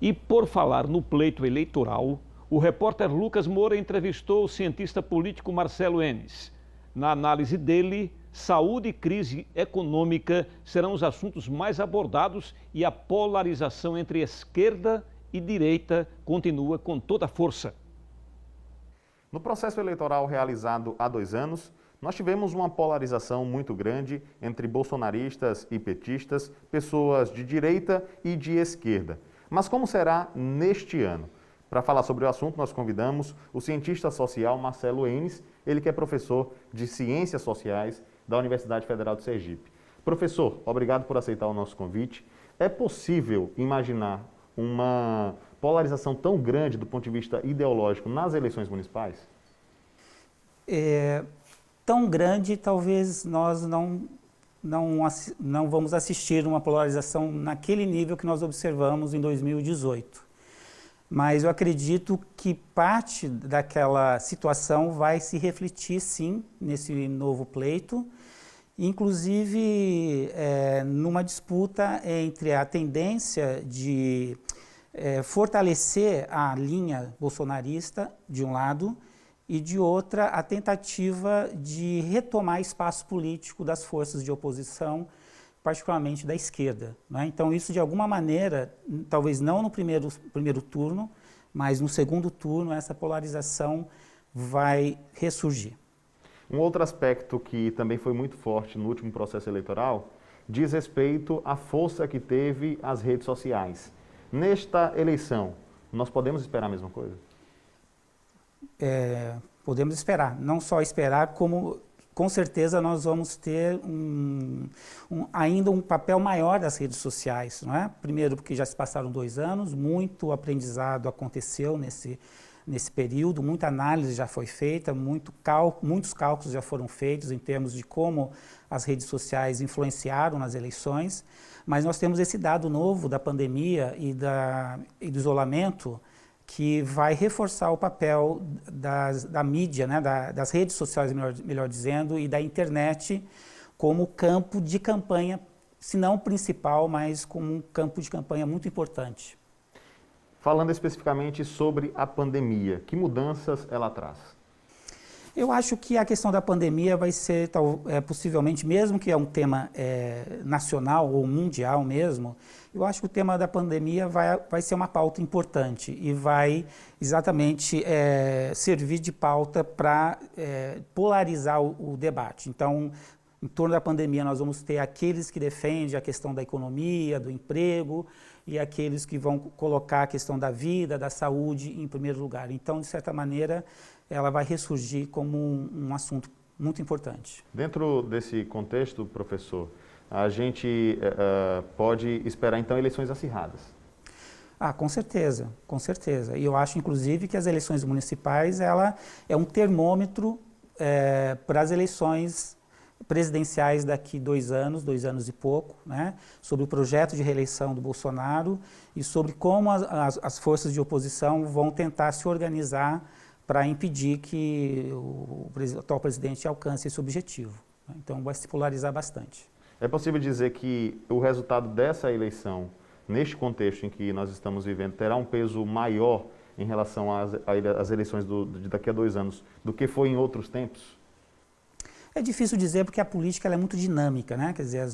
E por falar no pleito eleitoral, o repórter Lucas Moura entrevistou o cientista político Marcelo Enes. Na análise dele, saúde e crise econômica serão os assuntos mais abordados e a polarização entre esquerda e direita continua com toda a força. No processo eleitoral realizado há 2 anos, nós tivemos uma polarização muito grande entre bolsonaristas e petistas, pessoas de direita e de esquerda. Mas como será neste ano? Para falar sobre o assunto, nós convidamos o cientista social Marcelo Enes, ele que é professor de Ciências Sociais da Universidade Federal de Sergipe. Professor, obrigado por aceitar o nosso convite. É possível imaginar uma polarização tão grande do ponto de vista ideológico nas eleições municipais? Tão grande, talvez nós não vamos assistir uma polarização naquele nível que nós observamos em 2018. Mas eu acredito que parte daquela situação vai se refletir, sim, nesse novo pleito, inclusive numa disputa entre a tendência de fortalecer a linha bolsonarista, de um lado, e de outra, a tentativa de retomar espaço político das forças de oposição, particularmente da esquerda, né? Então, isso, de alguma maneira, talvez não no primeiro turno, mas no segundo turno, essa polarização vai ressurgir. Um outro aspecto que também foi muito forte no último processo eleitoral diz respeito à força que teve as redes sociais. Nesta eleição, nós podemos esperar a mesma coisa? Podemos esperar, não só esperar, como com certeza nós vamos ter ainda um papel maior das redes sociais, não é? Primeiro porque já se passaram 2 anos, muito aprendizado aconteceu nesse período, muita análise já foi feita, muitos cálculos já foram feitos em termos de como as redes sociais influenciaram nas eleições, mas nós temos esse dado novo da pandemia e do isolamento, que vai reforçar o papel da mídia, né, das redes sociais, melhor dizendo, e da internet como campo de campanha, se não principal, mas como um campo de campanha muito importante. Falando especificamente sobre a pandemia, que mudanças ela traz? Eu acho que a questão da pandemia vai ser, possivelmente, mesmo que é um tema nacional ou mundial mesmo, eu acho que o tema da pandemia vai ser uma pauta importante e vai exatamente servir de pauta para polarizar o debate. Então, em torno da pandemia, nós vamos ter aqueles que defendem a questão da economia, do emprego, e aqueles que vão colocar a questão da vida, da saúde em primeiro lugar. Então, de certa maneira, ela vai ressurgir como um assunto muito importante. Dentro desse contexto, professor, a gente pode esperar, então, eleições acirradas? Com certeza, com certeza. E eu acho, inclusive, que as eleições municipais, ela é um termômetro para as eleições presidenciais daqui 2 anos e pouco, né, sobre o projeto de reeleição do Bolsonaro e sobre como as forças de oposição vão tentar se organizar para impedir que o atual presidente alcance esse objetivo. Então, vai se polarizar bastante. É possível dizer que o resultado dessa eleição, neste contexto em que nós estamos vivendo, terá um peso maior em relação às eleições de daqui a 2 anos do que foi em outros tempos? É difícil dizer porque a política ela é muito dinâmica, né? Quer dizer,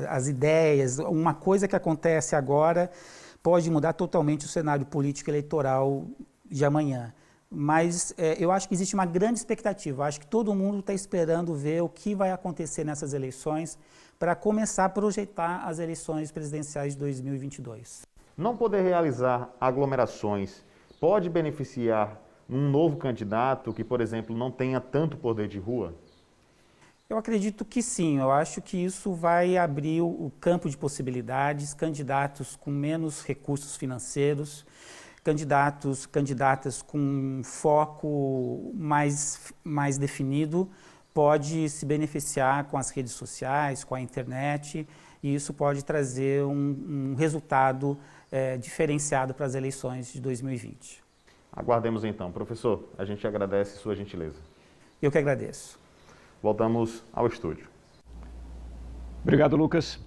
as ideias, uma coisa que acontece agora pode mudar totalmente o cenário político eleitoral de amanhã. Mas eu acho que existe uma grande expectativa, eu acho que todo mundo está esperando ver o que vai acontecer nessas eleições para começar a projetar as eleições presidenciais de 2022. Não poder realizar aglomerações pode beneficiar um novo candidato que, por exemplo, não tenha tanto poder de rua? Eu acredito que sim, eu acho que isso vai abrir o campo de possibilidades, candidatos com menos recursos financeiros, candidatas com foco mais definido, pode se beneficiar com as redes sociais, com a internet, e isso pode trazer um resultado diferenciado para as eleições de 2020. Aguardemos então. Professor, a gente agradece sua gentileza. Eu que agradeço. Voltamos ao estúdio. Obrigado, Lucas.